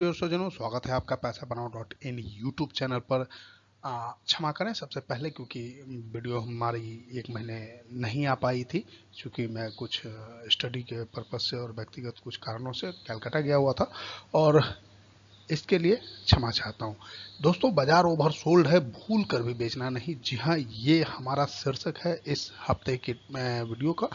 प्रिय स्वजनों, स्वागत है आपका पैसा बनाओ डॉट इन यूट्यूब चैनल पर। क्षमा करें सबसे पहले, क्योंकि वीडियो हमारी एक महीने नहीं आ पाई थी, क्योंकि मैं कुछ स्टडी के पर्पज से और व्यक्तिगत कुछ कारणों से कलकत्ता गया हुआ था, और इसके लिए क्षमा चाहता हूँ। दोस्तों, बाजार ओवरसोल्ड है, भूल कर भी बेचना नहीं। जी हाँ, ये हमारा शीर्षक है इस हफ्ते के वीडियो का।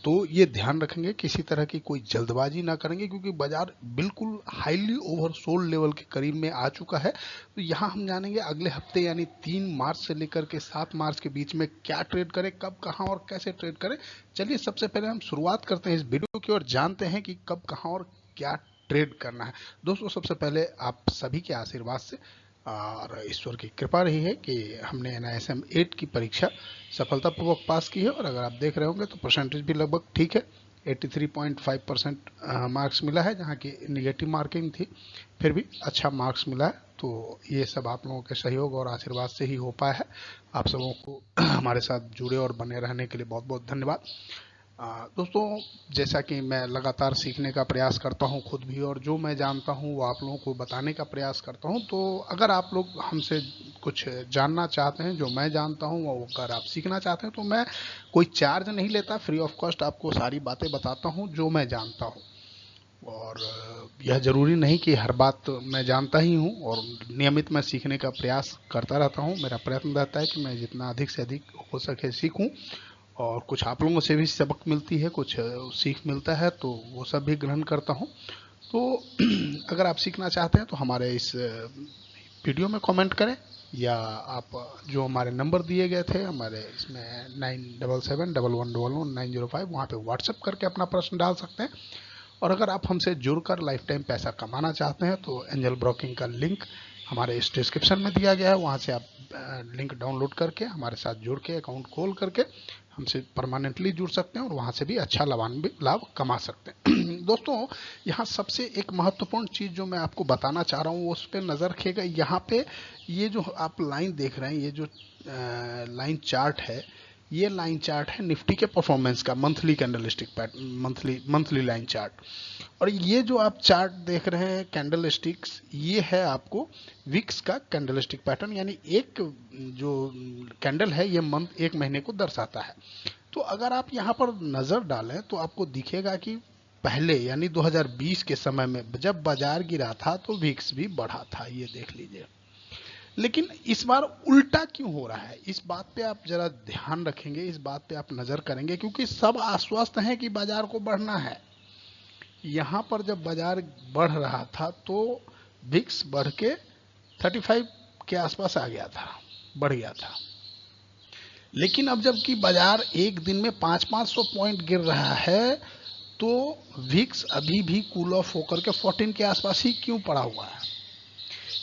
तो ये ध्यान रखेंगे, किसी तरह की कोई जल्दबाजी ना करेंगे, क्योंकि बाजार बिल्कुल हाईली ओवरसोल्ड लेवल के करीब में आ चुका है। तो यहाँ हम जानेंगे अगले हफ्ते यानी 3 मार्च से लेकर के 7 मार्च के बीच में क्या ट्रेड करें, कब, कहाँ और कैसे ट्रेड करें। चलिए सबसे पहले हम शुरुआत करते हैं इस वीडियो की और जानते हैं कि कब, कहाँ और क्या ट्रेड करना है। दोस्तों, सबसे पहले आप सभी के आशीर्वाद से और ईश्वर की कृपा रही है कि हमने NISM 8 की परीक्षा सफलतापूर्वक पास की है, और अगर आप देख रहे होंगे तो परसेंटेज भी लगभग ठीक है। 83.5% मार्क्स मिला है, जहाँ की निगेटिव मार्किंग थी, फिर भी अच्छा मार्क्स मिला है। तो ये सब आप लोगों के सहयोग और आशीर्वाद से ही हो पाया है। आप सबों को हमारे साथ जुड़े और बने रहने के लिए बहुत बहुत धन्यवाद। दोस्तों, जैसा कि मैं लगातार सीखने का प्रयास करता हूं खुद भी, और जो मैं जानता हूं वो आप लोगों को बताने का प्रयास करता हूं। तो अगर आप लोग हमसे कुछ जानना चाहते हैं, जो मैं जानता हूं, वो अगर आप सीखना चाहते हैं, तो मैं कोई चार्ज नहीं लेता, फ्री ऑफ कॉस्ट आपको सारी बातें बताता हूं जो मैं जानता हूं। और यह ज़रूरी नहीं कि हर बात मैं जानता ही हूँ, और नियमित मैं सीखने का प्रयास करता रहता हूँ। मेरा प्रयत्न रहता है कि मैं जितना अधिक से अधिक हो सके सीखूं, और कुछ आप लोगों से भी सबक मिलती है, कुछ सीख मिलता है, तो वो सब भी ग्रहण करता हूँ। तो अगर आप सीखना चाहते हैं तो हमारे इस वीडियो में कमेंट करें, या आप जो हमारे नंबर दिए गए थे हमारे इसमें 9771111905, वहाँ पे व्हाट्सएप करके अपना प्रश्न डाल सकते हैं। और अगर आप हमसे जुड़कर लाइफ टाइम पैसा कमाना चाहते हैं तो एंजल ब्रोकिंग का लिंक हमारे इस डिस्क्रिप्शन में दिया गया है, वहाँ से आप लिंक डाउनलोड करके हमारे साथ जुड़ के अकाउंट खोल करके हमसे परमानेंटली जुड़ सकते हैं, और वहाँ से भी अच्छा लाभ कमा सकते हैं। दोस्तों, यहाँ सबसे एक महत्वपूर्ण चीज़ जो मैं आपको बताना चाह रहा हूँ उस पर नज़र रखिएगा। यहाँ पे ये जो आप लाइन देख रहे हैं, ये जो लाइन चार्ट है, ये लाइन चार्ट है निफ्टी के परफॉर्मेंस का, monthly candlestick pattern, monthly line chart. और ये जो आप चार्ट देख रहे हैं कैंडल स्टिक्स, ये है आपको विक्स का कैंडल स्टिक पैटर्न, यानी एक जो कैंडल है ये मंथ, एक महीने को दर्शाता है। तो अगर आप यहाँ पर नजर डालें तो आपको दिखेगा कि पहले यानी 2020 के समय में जब बाजार गिरा था तो विक्स भी बढ़ा था, ये देख लीजिए। लेकिन इस बार उल्टा क्यों हो रहा है, इस बात पे आप जरा ध्यान रखेंगे, इस बात पे आप नजर करेंगे, क्योंकि सब आश्वस्त हैं कि बाजार को बढ़ना है। यहाँ पर जब बाजार बढ़ रहा था तो विक्स बढ़ के 35 के आसपास आ गया था, बढ़ गया था। लेकिन अब जबकि बाजार एक दिन में 500-500 पॉइंट गिर रहा है, तो विक्स अभी भी कूल ऑफ होकर के 14 के आसपास ही क्यों पड़ा हुआ है।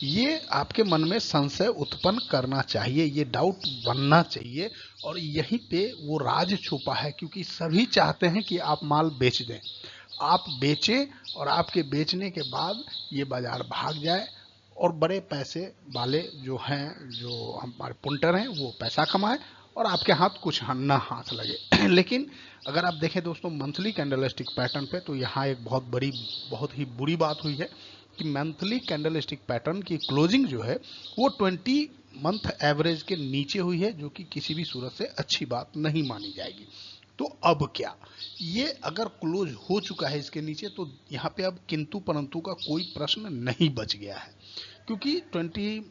ये आपके मन में संशय उत्पन्न करना चाहिए, ये डाउट बनना चाहिए, और यहीं पे वो राज छुपा है, क्योंकि सभी चाहते हैं कि आप माल बेच दें, आप बेचें, और आपके बेचने के बाद ये बाजार भाग जाए, और बड़े पैसे वाले जो हैं, जो हमारे पुंटर हैं, वो पैसा कमाएं, और आपके हाथ कुछ ना हाथ लगे। लेकिन अगर आप देखें दोस्तों मंथली कैंडलस्टिक पैटर्न पे, तो यहाँ एक बहुत ही बुरी बात हुई है कि मंथली कैंडलस्टिक पैटर्न की क्लोजिंग जो है वो 20 मंथ एवरेज के नीचे हुई है, जो कि किसी भी सूरत से अच्छी बात नहीं मानी जाएगी। तो अब क्या, ये अगर क्लोज हो चुका है इसके नीचे, तो यहाँ पे अब किंतु परंतु का कोई प्रश्न नहीं बच गया है, क्योंकि 20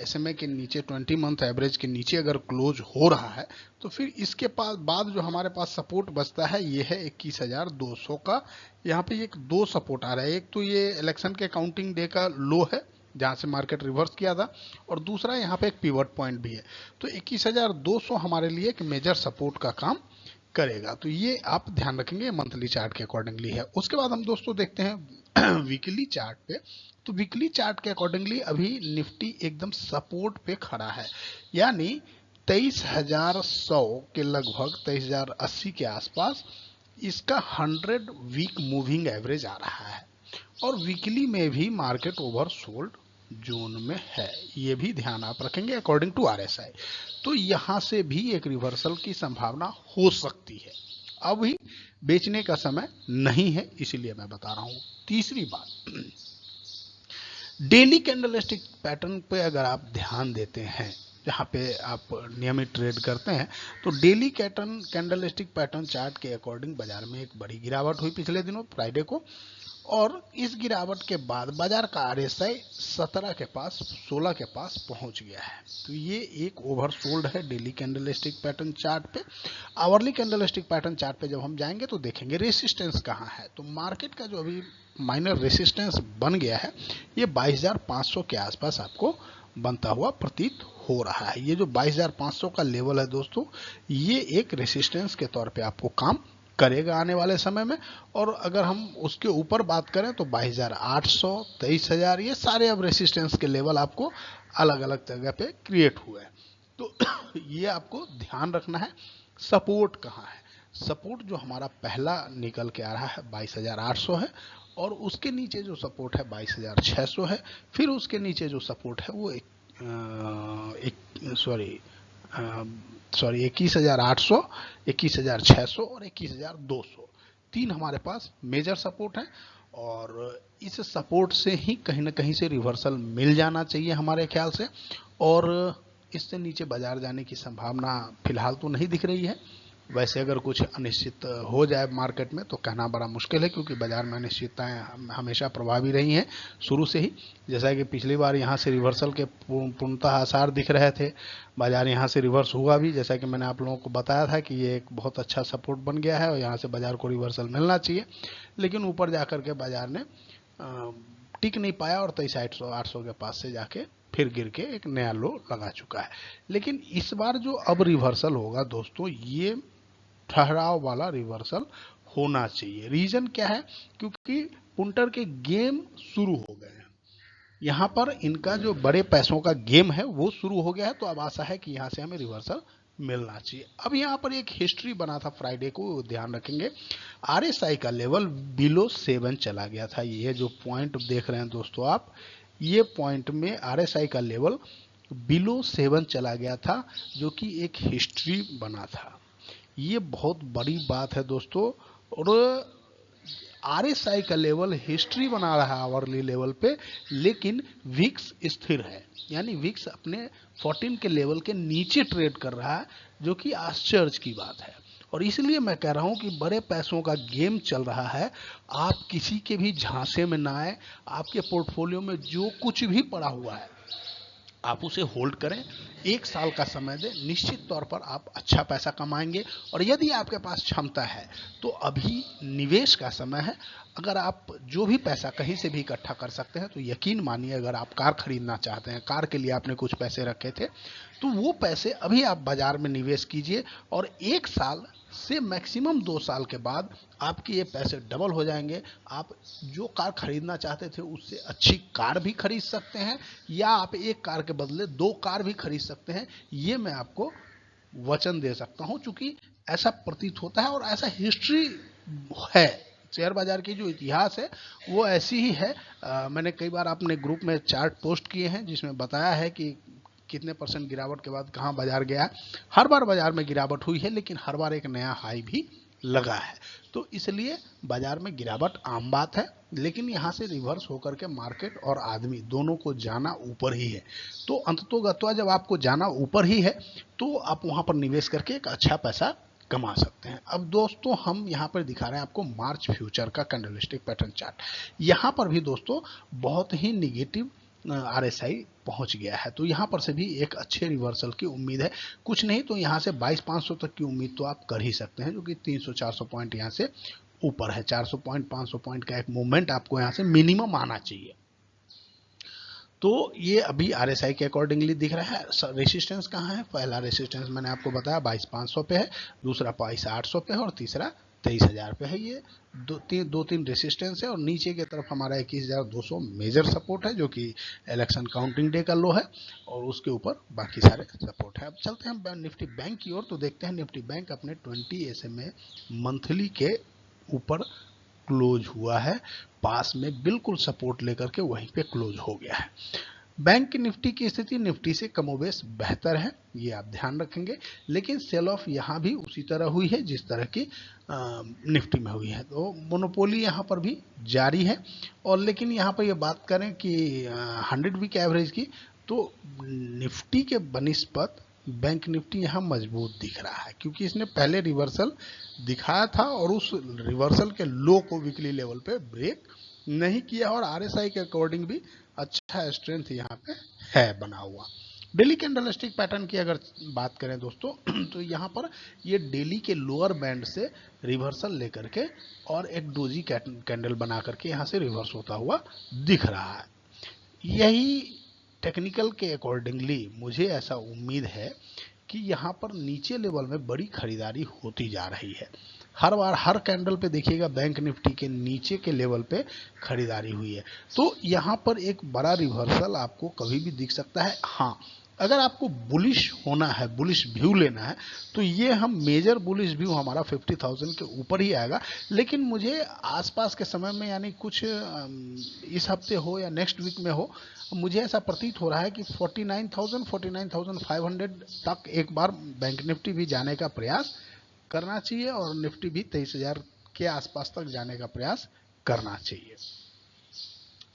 SMA के नीचे, 20 मंथ एवरेज के नीचे अगर क्लोज हो रहा है, तो फिर इसके पास बाद जो हमारे पास सपोर्ट बचता है ये है 21,200 का। यहाँ पे एक दो सपोर्ट आ रहा है, एक तो ये इलेक्शन के काउंटिंग डे का लो है जहाँ से मार्केट रिवर्स किया था, और दूसरा यहाँ पे एक पिवट पॉइंट भी है। तो 21,200 हमारे लिए एक मेजर सपोर्ट का काम करेगा, तो ये आप ध्यान रखेंगे, मंथली चार्ट के अकॉर्डिंगली है। उसके बाद हम दोस्तों देखते हैं वीकली चार्ट पे। तो वीकली चार्ट के अकॉर्डिंगली अभी निफ्टी एकदम सपोर्ट पे खड़ा है, यानी 23,100 के लगभग, 23,080 के आसपास इसका 100 वीक मूविंग एवरेज आ रहा है, और वीकली में भी मार्केट ओवर सोल्ड जोन में है, ये भी ध्यान आप रखेंगे अकॉर्डिंग टू RSI। तो यहां से भी एक रिवर्सल की संभावना हो सकती है, अभी बेचने का समय नहीं है, इसीलिए मैं बता रहा हूं। तीसरी बात, डेली कैंडलस्टिक पैटर्न पे अगर आप ध्यान देते हैं, जहाँ पे आप नियमित ट्रेड करते हैं, तो डेली कैंडलस्टिक पैटर्न चार्ट के अकॉर्डिंग बाजार में एक बड़ी गिरावट हुई पिछले दिनों फ्राइडे को, और इस गिरावट के बाद बाजार का RSI 17 के पास 16 के पास पहुंच गया है। तो ये एक ओवरसोल्ड है डेली कैंडलस्टिक पैटर्न चार्ट पे। आवरली कैंडलस्टिक पैटर्न चार्ट पे जब हम जाएंगे तो देखेंगे रेसिस्टेंस कहाँ है। तो मार्केट का जो अभी माइनर रेसिस्टेंस बन गया है, ये 22,500 के आसपास आपको बनता हुआ प्रतीत हो रहा है। ये जो 22,500 का लेवल है दोस्तों, ये एक रेसिस्टेंस के तौर पे आपको काम करेगा आने वाले समय में। और अगर हम उसके ऊपर बात करें तो 22,800, 23,000, ये सारे अब रेसिस्टेंस के लेवल आपको अलग अलग जगह पे क्रिएट हुए हैं। तो ये आपको ध्यान रखना है। सपोर्ट कहाँ है? सपोर्ट जो हमारा पहला निकल के आ रहा है 22,800 है, और उसके नीचे जो सपोर्ट है 22,600 है। फिर उसके नीचे जो सपोर्ट है वो 21,800, 21,600 और 21,200, तीन हमारे पास मेजर सपोर्ट है। और इस सपोर्ट से ही कहीं ना कहीं से रिवर्सल मिल जाना चाहिए हमारे ख्याल से, और इससे नीचे बाजार जाने की संभावना फिलहाल तो नहीं दिख रही है। वैसे अगर कुछ अनिश्चित हो जाए मार्केट में तो कहना बड़ा मुश्किल है, क्योंकि बाजार में अनिश्चितताएं हमेशा प्रभावी रही हैं शुरू से ही। जैसा कि पिछली बार यहाँ से रिवर्सल के पूर्णतः आसार दिख रहे थे, बाजार यहाँ से रिवर्स हुआ भी, जैसा कि मैंने आप लोगों को बताया था कि ये एक बहुत अच्छा सपोर्ट बन गया है और यहाँ से बाजार को रिवर्सल मिलना चाहिए। लेकिन ऊपर जाकर के बाजार ने टिक नहीं पाया और 23,800 के पास से जाके फिर गिर के एक नया लो लगा चुका है। लेकिन इस बार जो अब रिवर्सल होगा दोस्तों, ये ठहराव वाला रिवर्सल होना चाहिए। रीजन क्या है? क्योंकि पुंटर के गेम शुरू हो गए हैं, यहाँ पर इनका जो बड़े पैसों का गेम है वो शुरू हो गया है। तो अब आशा है कि यहाँ से हमें रिवर्सल मिलना चाहिए। अब यहाँ पर एक हिस्ट्री बना था फ्राइडे को, ध्यान रखेंगे। RSI का लेवल बिलो 7 चला गया था। ये जो पॉइंट देख रहे हैं दोस्तों आप, ये पॉइंट में RSI का लेवल बिलो 7 चला गया था, जो कि एक हिस्ट्री बना था। ये बहुत बड़ी बात है दोस्तों। और RSI का लेवल हिस्ट्री बना रहा है आवरली लेवल पे, लेकिन विक्स स्थिर है, यानी विक्स अपने 14 के लेवल के नीचे ट्रेड कर रहा है, जो कि आश्चर्य की बात है। और इसलिए मैं कह रहा हूं कि बड़े पैसों का गेम चल रहा है। आप किसी के भी झांसे में ना आए। आपके पोर्टफोलियो में जो कुछ भी पड़ा हुआ है आप उसे होल्ड करें, 1 साल का समय दें, निश्चित तौर पर आप अच्छा पैसा कमाएंगे। और यदि आपके पास क्षमता है तो अभी निवेश का समय है। अगर आप जो भी पैसा कहीं से भी इकट्ठा कर सकते हैं तो यकीन मानिए, अगर आप कार खरीदना चाहते हैं, कार के लिए आपने कुछ पैसे रखे थे, तो वो पैसे अभी आप बाजार में निवेश कीजिए, और 1 साल से मैक्सिमम 2 साल के बाद आपके ये पैसे डबल हो जाएंगे। आप जो कार खरीदना चाहते थे उससे अच्छी कार भी खरीद सकते हैं, या आप एक कार के बदले 2 कार भी खरीद सकते हैं। ये मैं आपको वचन दे सकता हूं, क्योंकि ऐसा प्रतीत होता है और ऐसा हिस्ट्री है। शेयर बाजार की जो इतिहास है वो ऐसी ही है। मैंने कई बार अपने ग्रुप में चार्ट पोस्ट किए हैं जिसमें बताया है कि कितने % गिरावट के बाद कहां बाजार गया है। हर बार बाजार में गिरावट हुई है, लेकिन हर बार एक नया हाई भी लगा है। तो इसलिए बाजार में गिरावट आम बात है, लेकिन यहाँ से रिवर्स होकर के मार्केट और आदमी दोनों को जाना ऊपर ही है। तो अंततोगत्वा जब आपको जाना ऊपर ही है तो आप वहां पर निवेश करके एक अच्छा पैसा कमा सकते हैं। अब दोस्तों हम यहाँ पर दिखा रहे हैं आपको मार्च फ्यूचर का कैंडलस्टिक पैटर्न चार्ट। यहाँ पर भी दोस्तों बहुत ही निगेटिव RSI पहुंच गया है। तो यहाँ पर से भी एक अच्छे रिवर्सल की उम्मीद है। कुछ नहीं तो यहाँ से 22,500 तक की उम्मीद तो आप कर ही सकते हैं, जो कि 300-400 पॉइंट यहाँ से ऊपर है। 400 पॉइंट 500 पॉइंट का एक मूवमेंट आपको यहाँ से मिनिमम आना चाहिए। तो ये अभी RSI के अकॉर्डिंगली दिख रहा है। रेसिस्टेंस कहाँ है? पहला रेसिस्टेंस मैंने आपको बताया 22,500 पे है, दूसरा 22,800 पे है, और तीसरा 23,000 पे है। ये दो तीन रेसिस्टेंस है, और नीचे की तरफ हमारा 21,200 मेजर सपोर्ट है, जो कि इलेक्शन काउंटिंग डे का लो है, और उसके ऊपर बाकी सारे सपोर्ट है। अब चलते हैं निफ्टी बैंक की ओर, तो देखते हैं निफ्टी बैंक अपने 20 SMA मंथली के ऊपर क्लोज हुआ है, पास में बिल्कुल सपोर्ट लेकर के वहीं पे क्लोज हो गया है। बैंक की निफ्टी की स्थिति निफ्टी से कमोबेश बेहतर है, ये आप ध्यान रखेंगे, लेकिन सेल ऑफ यहाँ भी उसी तरह हुई है जिस तरह की निफ्टी में हुई है। तो मोनोपोली यहाँ पर भी जारी है। और लेकिन यहाँ पर ये बात करें कि 100 वीक एवरेज की, तो निफ्टी के बनिस्पत बैंक निफ्टी यहाँ मजबूत दिख रहा है, क्योंकि इसने पहले रिवर्सल दिखाया था और उस रिवर्सल के लो को वीकली लेवल पे ब्रेक नहीं किया, और आरएसआई के अकॉर्डिंग भी अच्छा स्ट्रेंथ यहाँ पे है बना हुआ। डेली कैंडल स्टिक पैटर्न की अगर बात करें दोस्तों, तो यहाँ पर ये डेली के लोअर बैंड से रिवर्सल लेकर के और एक डोजी कैंडल बना करके यहाँ से रिवर्स होता हुआ दिख रहा है। यही टेक्निकल के अकॉर्डिंगली मुझे ऐसा उम्मीद है कि यहाँ पर नीचे लेवल में बड़ी खरीदारी होती जा रही है। हर बार हर कैंडल पे देखिएगा बैंक निफ्टी के नीचे के लेवल पे खरीदारी हुई है, तो यहाँ पर एक बड़ा रिवर्सल आपको कभी भी दिख सकता है। हाँ, अगर आपको बुलिश होना है, बुलिश व्यू लेना है, तो ये हम मेजर बुलिश व्यू हमारा 50,000 के ऊपर ही आएगा। लेकिन मुझे आसपास के समय में, यानी कुछ इस हफ्ते हो या नेक्स्ट वीक में हो, मुझे ऐसा प्रतीत हो रहा है कि 49,000 49,500 तक एक बार बैंक निफ्टी भी जाने का प्रयास करना चाहिए और निफ्टी भी 23,000 के आसपास तक जाने का प्रयास करना चाहिए।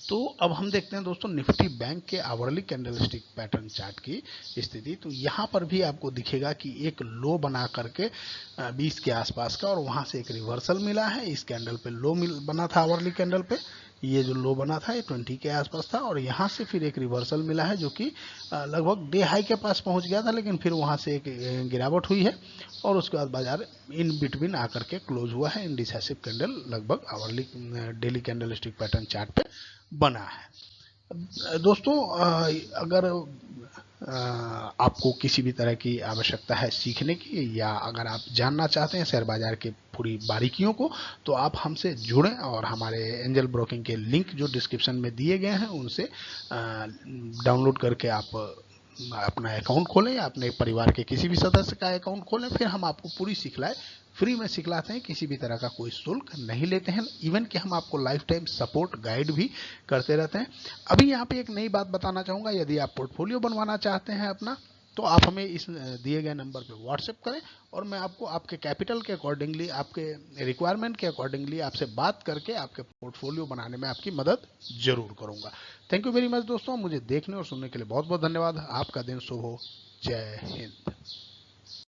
तो अब हम देखते हैं दोस्तों निफ्टी बैंक के आवरली कैंडलस्टिक पैटर्न चार्ट की स्थिति। तो यहाँ पर भी आपको दिखेगा कि एक लो बना करके 20 के आसपास का, और वहां से एक रिवर्सल मिला है। इस कैंडल पे लो बना था आवरली कैंडल पे, ये जो लो बना था ये 20 के आसपास था, और यहाँ से फिर एक रिवर्सल मिला है जो कि लगभग डे हाई के पास पहुंच गया था, लेकिन फिर वहां से एक गिरावट हुई है और उसके बाद बाजार इन बिटवीन आकर के क्लोज हुआ है। इनडिसाइसिव कैंडल लगभग hourly daily candlestick pattern chart पे बना है। दोस्तों अगर आपको किसी भी तरह की आवश्यकता है सीखने की, या अगर आप जानना चाहते हैं शेयर बाजार के पूरी बारीकियों को, तो आप हमसे जुड़ें और हमारे एंजल ब्रोकिंग के लिंक जो डिस्क्रिप्शन में दिए गए हैं उनसे डाउनलोड करके आप अपना अकाउंट खोलें या अपने परिवार के किसी भी सदस्य का अकाउंट खोलें। फिर हम आपको पूरी सिखलाएं, फ्री में सिखलाते हैं, किसी भी तरह का कोई शुल्क नहीं लेते हैं। इवन कि हम आपको लाइफ टाइम सपोर्ट गाइड भी करते रहते हैं। अभी यहाँ पे एक नई बात बताना चाहूँगा, यदि आप पोर्टफोलियो बनवाना चाहते हैं अपना, तो आप हमें इस दिए गए नंबर पे व्हाट्सएप करें और मैं आपको आपके कैपिटल के अकॉर्डिंगली, आपके रिक्वायरमेंट के अकॉर्डिंगली आपसे बात करके आपके पोर्टफोलियो बनाने में आपकी मदद जरूर करूँगा। थैंक यू वेरी मच दोस्तों, मुझे देखने और सुनने के लिए बहुत बहुत धन्यवाद। आपका दिन शुभ हो। जय हिंद।